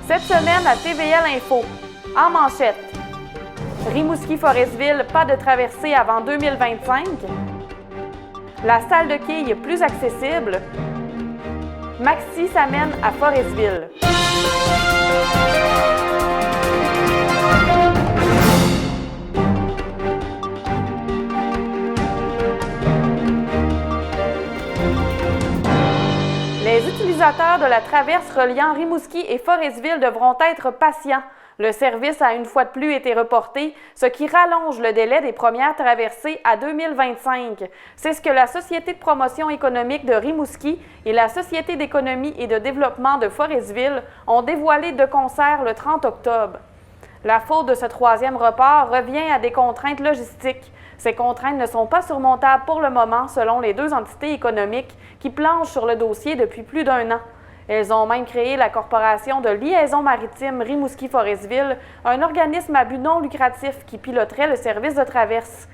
Cette semaine à TVL Info, en manchette, Rimouski-Forestville, pas de traversée avant 2025. La salle de quilles plus accessible. Maxi s'amène à Forestville. Les utilisateurs de la traverse reliant Rimouski et Forestville devront être patients. Le service a une fois de plus été reporté, ce qui rallonge le délai des premières traversées à 2025. C'est ce que la Société de promotion économique de Rimouski et la Société d'économie et de développement de Forestville ont dévoilé de concert le 30 octobre. La faute de ce troisième report revient à des contraintes logistiques. Ces contraintes ne sont pas surmontables pour le moment, selon les deux entités économiques qui planchent sur le dossier depuis plus d'1 an. Elles ont même créé la Corporation de liaison maritime Rimouski-Forestville, un organisme à but non lucratif qui piloterait le service de traverse.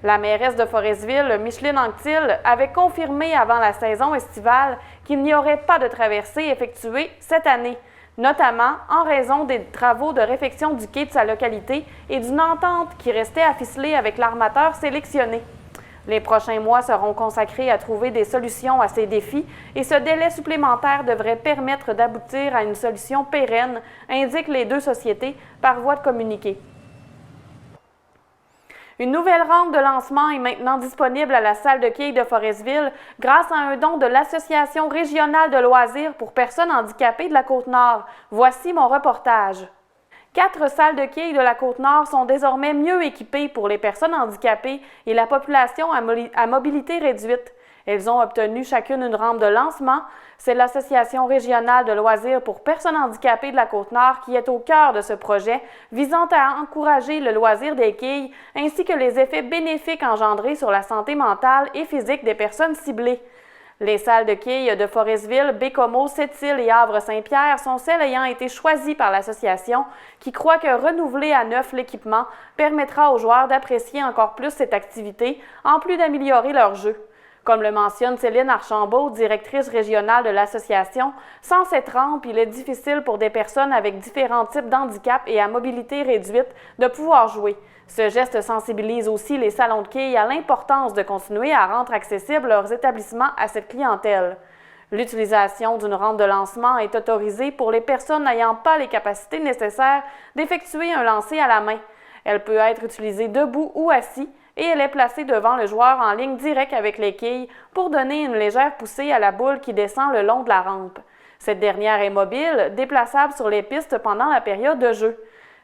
La mairesse de Forestville, Micheline Anctil, avait confirmé avant la saison estivale qu'il n'y aurait pas de traversée effectuée cette année, notamment en raison des travaux de réfection du quai de sa localité et d'une entente qui restait à ficeler avec l'armateur sélectionné. Les prochains mois seront consacrés à trouver des solutions à ces défis et ce délai supplémentaire devrait permettre d'aboutir à une solution pérenne, indiquent les deux sociétés par voie de communiqué. Une nouvelle rampe de lancement est maintenant disponible à la salle de quilles de Forestville grâce à un don de l'Association régionale de loisirs pour personnes handicapées de la Côte-Nord. Voici mon reportage. 4 salles de quilles de la Côte-Nord sont désormais mieux équipées pour les personnes handicapées et la population à mobilité réduite. Elles ont obtenu chacune une rampe de lancement. C'est l'Association régionale de loisirs pour personnes handicapées de la Côte-Nord qui est au cœur de ce projet, visant à encourager le loisir des quilles ainsi que les effets bénéfiques engendrés sur la santé mentale et physique des personnes ciblées. Les salles de quilles de Forestville, Bécomo, Sept-Îles et Havre-Saint-Pierre sont celles ayant été choisies par l'association qui croit que renouveler à neuf l'équipement permettra aux joueurs d'apprécier encore plus cette activité en plus d'améliorer leur jeu. Comme le mentionne Céline Archambault, directrice régionale de l'association, sans cette rampe, il est difficile pour des personnes avec différents types d'handicap et à mobilité réduite de pouvoir jouer. Ce geste sensibilise aussi les salons de quilles à l'importance de continuer à rendre accessibles leurs établissements à cette clientèle. L'utilisation d'une rampe de lancement est autorisée pour les personnes n'ayant pas les capacités nécessaires d'effectuer un lancer à la main. Elle peut être utilisée debout ou assis et elle est placée devant le joueur en ligne directe avec les quilles pour donner une légère poussée à la boule qui descend le long de la rampe. Cette dernière est mobile, déplaçable sur les pistes pendant la période de jeu.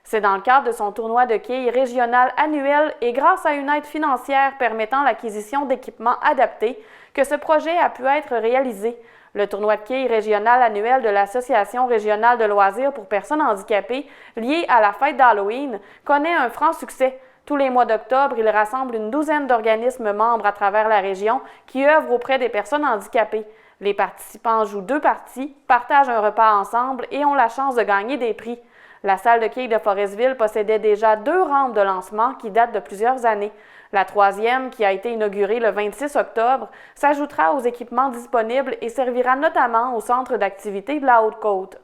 C'est dans le cadre de son tournoi de quilles régional annuel et grâce à une aide financière permettant l'acquisition d'équipements adaptés que ce projet a pu être réalisé. Le tournoi de quilles régional annuel de l'Association régionale de loisirs pour personnes handicapées, lié à la fête d'Halloween, connaît un franc succès. Tous les mois d'octobre, il rassemble une douzaine d'organismes membres à travers la région qui œuvrent auprès des personnes handicapées. Les participants jouent 2 parties, partagent un repas ensemble et ont la chance de gagner des prix. La salle de quilles de Forestville possédait déjà 2 rampes de lancement qui datent de plusieurs années. La 3e, qui a été inaugurée le 26 octobre, s'ajoutera aux équipements disponibles et servira notamment au centre d'activité de la Haute-Côte.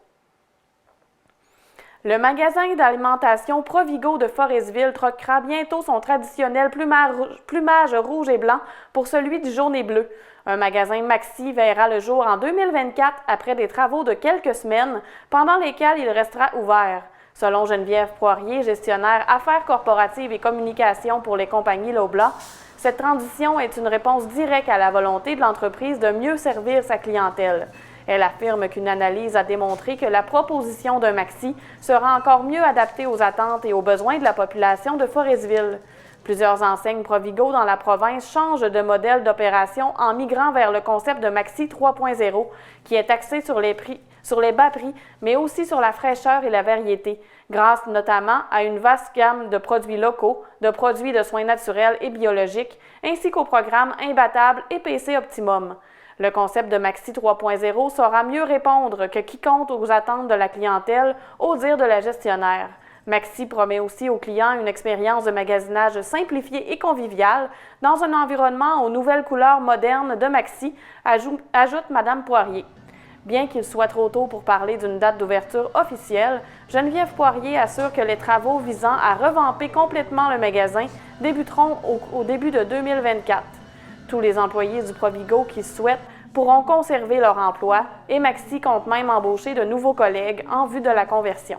Le magasin d'alimentation Provigo de Forestville troquera bientôt son traditionnel plumage rouge et blanc pour celui du jaune et bleu. Un magasin Maxi verra le jour en 2024 après des travaux de quelques semaines, pendant lesquels il restera ouvert. Selon Geneviève Poirier, gestionnaire affaires corporatives et communications pour les compagnies Loblaw, cette transition est une réponse directe à la volonté de l'entreprise de mieux servir sa clientèle. Elle affirme qu'une analyse a démontré que la proposition d'un Maxi sera encore mieux adaptée aux attentes et aux besoins de la population de Forestville. Plusieurs enseignes Provigo dans la province changent de modèle d'opération en migrant vers le concept de Maxi 3.0, qui est axé sur les bas prix, mais aussi sur la fraîcheur et la variété, grâce notamment à une vaste gamme de produits locaux, de produits de soins naturels et biologiques, ainsi qu'au programme Imbattable et PC Optimum. Le concept de Maxi 3.0 saura mieux répondre que quiconque aux attentes de la clientèle, au dire de la gestionnaire. Maxi promet aussi aux clients une expérience de magasinage simplifiée et conviviale dans un environnement aux nouvelles couleurs modernes de Maxi, ajoute Mme Poirier. Bien qu'il soit trop tôt pour parler d'une date d'ouverture officielle, Geneviève Poirier assure que les travaux visant à revamper complètement le magasin débuteront au début de 2024. Tous les employés du Provigo qui souhaitent pourront conserver leur emploi et Maxi compte même embaucher de nouveaux collègues en vue de la conversion.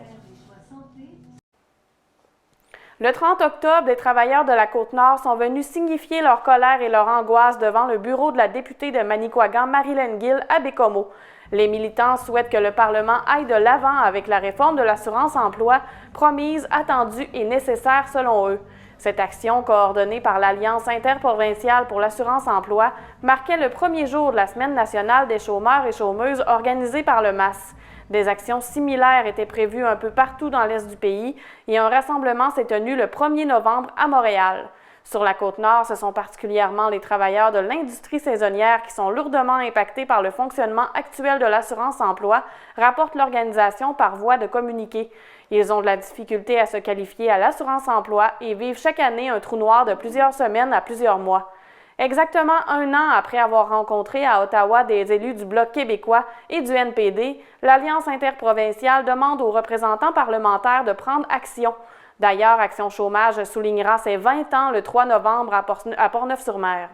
Le 30 octobre, les travailleurs de la Côte-Nord sont venus signifier leur colère et leur angoisse devant le bureau de la députée de Manicouagan, Marilyn Gill, à Bécomo. Les militants souhaitent que le Parlement aille de l'avant avec la réforme de l'assurance-emploi, promise, attendue et nécessaire selon eux. Cette action, coordonnée par l'Alliance interprovinciale pour l'assurance-emploi, marquait le premier jour de la Semaine nationale des chômeurs et chômeuses organisée par le MAS. Des actions similaires étaient prévues un peu partout dans l'est du pays et un rassemblement s'est tenu le 1er novembre à Montréal. Sur la Côte-Nord, ce sont particulièrement les travailleurs de l'industrie saisonnière qui sont lourdement impactés par le fonctionnement actuel de l'assurance-emploi, rapporte l'organisation par voie de communiqué. Ils ont de la difficulté à se qualifier à l'assurance-emploi et vivent chaque année un trou noir de plusieurs semaines à plusieurs mois. Exactement un an après avoir rencontré à Ottawa des élus du Bloc québécois et du NPD, l'Alliance interprovinciale demande aux représentants parlementaires de prendre action. D'ailleurs, Action Chômage soulignera ses 20 ans le 3 novembre à Portneuf-sur-Mer.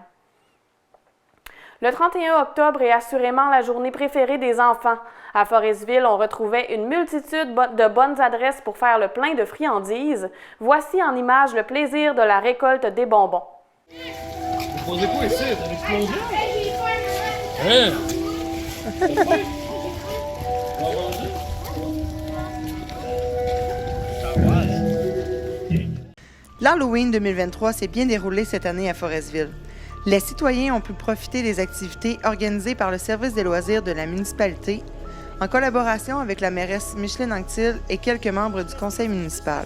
Le 31 octobre est assurément la journée préférée des enfants. À Forestville, on retrouvait une multitude de bonnes adresses pour faire le plein de friandises. Voici en image le plaisir de la récolte des bonbons. Vous posez quoi ici? C'est une explosion? Hein? L'Halloween 2023 s'est bien déroulé cette année à Forestville. Les citoyens ont pu profiter des activités organisées par le service des loisirs de la municipalité en collaboration avec la mairesse Micheline Anctil et quelques membres du conseil municipal.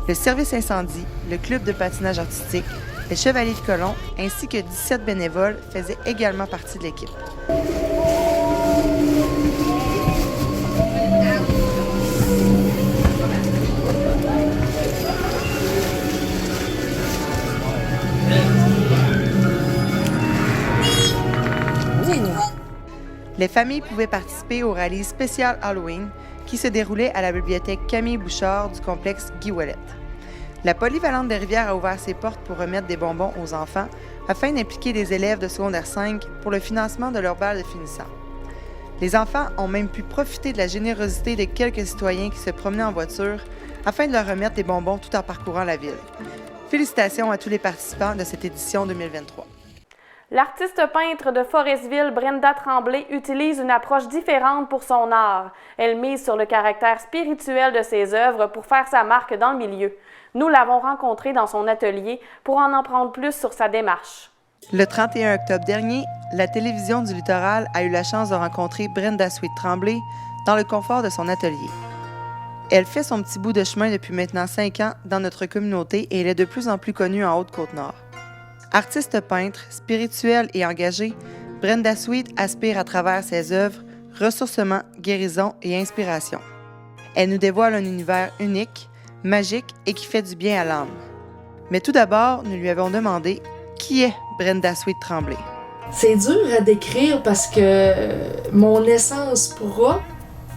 Le service incendie, le club de patinage artistique, les Chevaliers de Colomb ainsi que 17 bénévoles faisaient également partie de l'équipe. Les familles pouvaient participer au rallye spécial Halloween qui se déroulait à la bibliothèque Camille Bouchard du complexe Guy Ouellet. La polyvalente des Rivières a ouvert ses portes pour remettre des bonbons aux enfants afin d'impliquer des élèves de secondaire 5 pour le financement de leur bal de finissant. Les enfants ont même pu profiter de la générosité de quelques citoyens qui se promenaient en voiture afin de leur remettre des bonbons tout en parcourant la ville. Félicitations à tous les participants de cette édition 2023. L'artiste peintre de Forestville, Brenda Tremblay, utilise une approche différente pour son art. Elle mise sur le caractère spirituel de ses œuvres pour faire sa marque dans le milieu. Nous l'avons rencontrée dans son atelier pour en apprendre plus sur sa démarche. Le 31 octobre dernier, la télévision du littoral a eu la chance de rencontrer Brenda Sweet Tremblay dans le confort de son atelier. Elle fait son petit bout de chemin depuis maintenant 5 ans dans notre communauté et elle est de plus en plus connue en Haute-Côte-Nord. Artiste peintre, spirituelle et engagée, Brenda Sweet aspire à travers ses œuvres ressourcement, guérison et inspiration. Elle nous dévoile un univers unique, magique et qui fait du bien à l'âme. Mais tout d'abord, nous lui avons demandé qui est Brenda Sweet Tremblay. C'est dur à décrire parce que mon essence propre,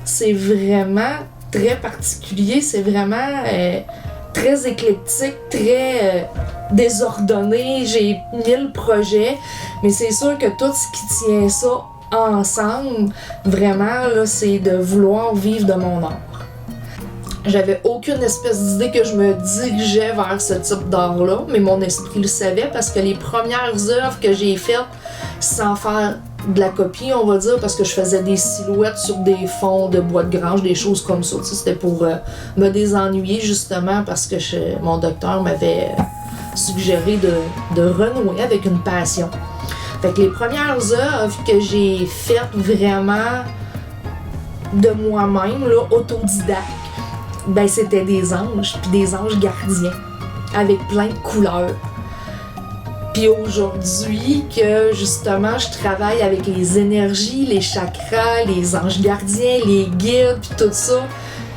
c'est vraiment très particulier, c'est vraiment très éclectique, très désordonné. J'ai 1000 projets, mais c'est sûr que tout ce qui tient ça ensemble, vraiment, là, c'est de vouloir vivre de mon art. J'avais aucune espèce d'idée que je me dirigeais vers ce type d'art-là, mais mon esprit le savait parce que les premières œuvres que j'ai faites sans faire de la copie, on va dire, parce que je faisais des silhouettes sur des fonds de bois de grange, des choses comme ça. Tu sais, c'était pour me désennuyer, justement, parce que mon docteur m'avait suggéré de renouer avec une passion. Fait que les premières œuvres que j'ai faites vraiment de moi-même, là, autodidacte, ben c'était des anges, puis des anges gardiens, avec plein de couleurs. Puis aujourd'hui, que justement, je travaille avec les énergies, les chakras, les anges gardiens, les guides, puis tout ça,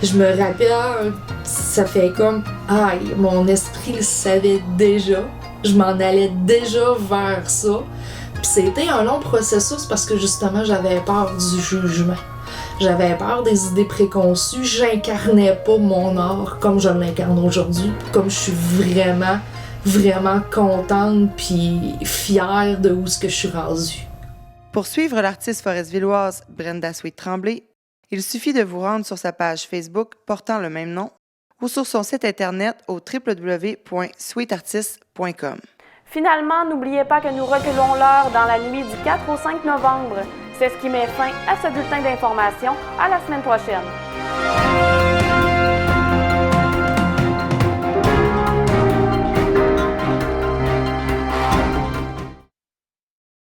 je me rappelle, ça fait comme, aïe, mon esprit le savait déjà, je m'en allais déjà vers ça. Puis c'était un long processus parce que justement, j'avais peur du jugement. J'avais peur des idées préconçues. J'incarnais pas mon art comme je l'incarne aujourd'hui. Comme je suis vraiment, vraiment contente puis fière de où ce que je suis rendue. Pour suivre l'artiste foresvilloise Brenda Sweet-Tremblay, il suffit de vous rendre sur sa page Facebook portant le même nom ou sur son site internet au www.sweetartist.com. Finalement, n'oubliez pas que nous reculons l'heure dans la nuit du 4 au 5 novembre. C'est ce qui met fin à ce bulletin d'information. À la semaine prochaine.